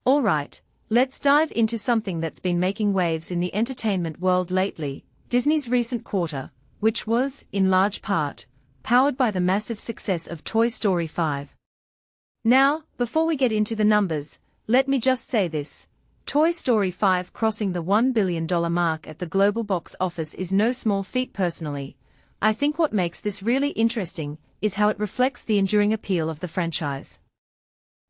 Alright, let's dive into something that's been making waves in the entertainment world lately, Disney's recent quarter, which was, in large part, powered by the massive success of Toy Story 5. Now, before we get into the numbers, let me just say this. Toy Story 5 crossing the $1 billion mark at the global box office is no small feat personally. I think what makes this really interesting is how it reflects the enduring appeal of the franchise.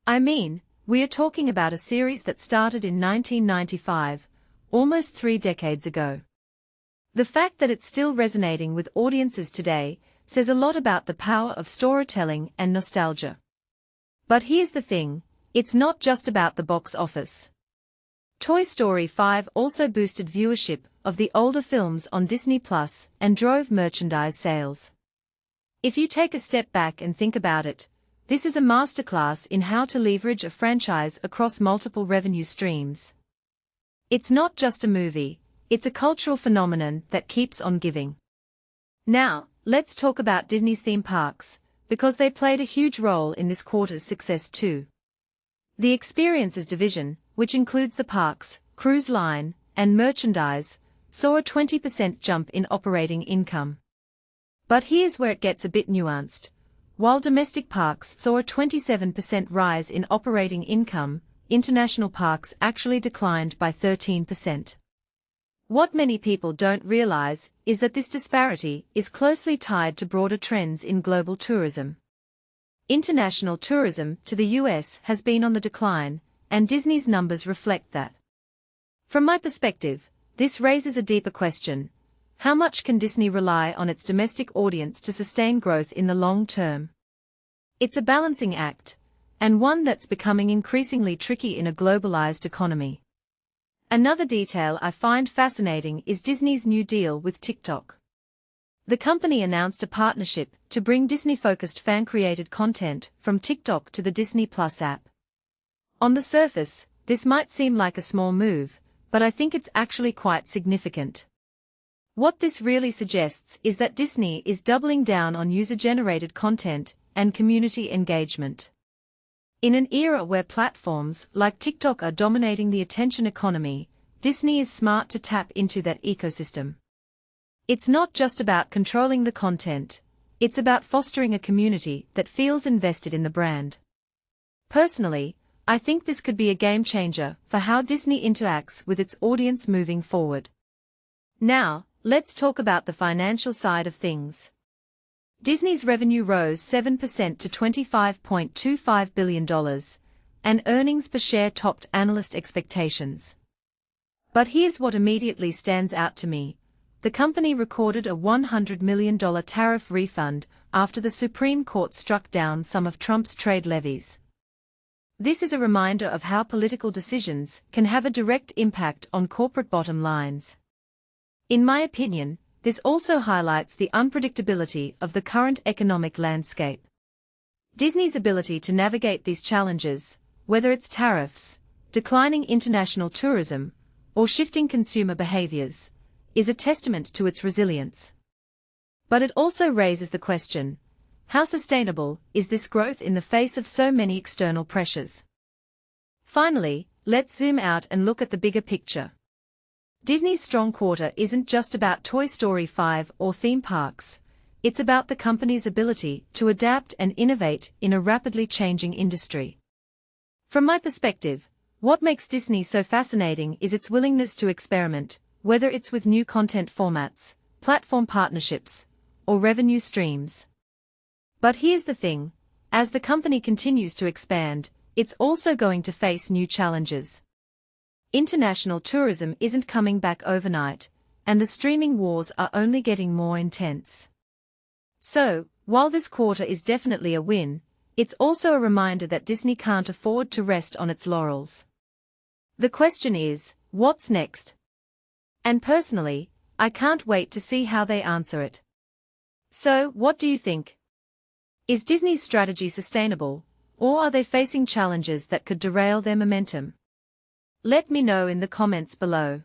I mean, we are talking about a series that started in 1995, almost 3 decades ago. The fact that it's still resonating with audiences today says a lot about the power of storytelling and nostalgia. But here's the thing, it's not just about the box office. Toy Story 5 also boosted viewership of the older films on Disney Plus and drove merchandise sales. If you take a step back and think about it, this is a masterclass in how to leverage a franchise across multiple revenue streams. It's not just a movie, it's a cultural phenomenon that keeps on giving. Now, let's talk about Disney's theme parks, because they played a huge role in this quarter's success too. The Experiences division, which includes the parks, cruise line, and merchandise, saw a 20% jump in operating income. But here's where it gets a bit nuanced. While domestic parks saw a 27% rise in operating income, international parks actually declined by 13%. What many people don't realize is that this disparity is closely tied to broader trends in global tourism. International tourism to the US has been on the decline, and Disney's numbers reflect that. From my perspective, this raises a deeper question. How much can Disney rely on its domestic audience to sustain growth in the long term? It's a balancing act, and one that's becoming increasingly tricky in a globalized economy. Another detail I find fascinating is Disney's new deal with TikTok. The company announced a partnership to bring Disney-focused fan-created content from TikTok to the Disney Plus app. On the surface, this might seem like a small move, but I think it's actually quite significant. What this really suggests is that Disney is doubling down on user-generated content and community engagement. In an era where platforms like TikTok are dominating the attention economy, Disney is smart to tap into that ecosystem. It's not just about controlling the content, it's about fostering a community that feels invested in the brand. Personally, I think this could be a game changer for how Disney interacts with its audience moving forward. Now, let's talk about the financial side of things. Disney's revenue rose 7% to $25.25 billion, and earnings per share topped analyst expectations. But here's what immediately stands out to me. The company recorded a $100 million tariff refund after the Supreme Court struck down some of Trump's trade levies. This is a reminder of how political decisions can have a direct impact on corporate bottom lines. In my opinion, this also highlights the unpredictability of the current economic landscape. Disney's ability to navigate these challenges, whether it's tariffs, declining international tourism, or shifting consumer behaviors, is a testament to its resilience. But it also raises the question, how sustainable is this growth in the face of so many external pressures? Finally, let's zoom out and look at the bigger picture. Disney's strong quarter isn't just about Toy Story 5 or theme parks, it's about the company's ability to adapt and innovate in a rapidly changing industry. From my perspective, what makes Disney so fascinating is its willingness to experiment, whether it's with new content formats, platform partnerships, or revenue streams. But here's the thing, as the company continues to expand, it's also going to face new challenges. International tourism isn't coming back overnight, and the streaming wars are only getting more intense. So, while this quarter is definitely a win, it's also a reminder that Disney can't afford to rest on its laurels. The question is, what's next? And personally, I can't wait to see how they answer it. So, what do you think? Is Disney's strategy sustainable, or are they facing challenges that could derail their momentum? Let me know in the comments below.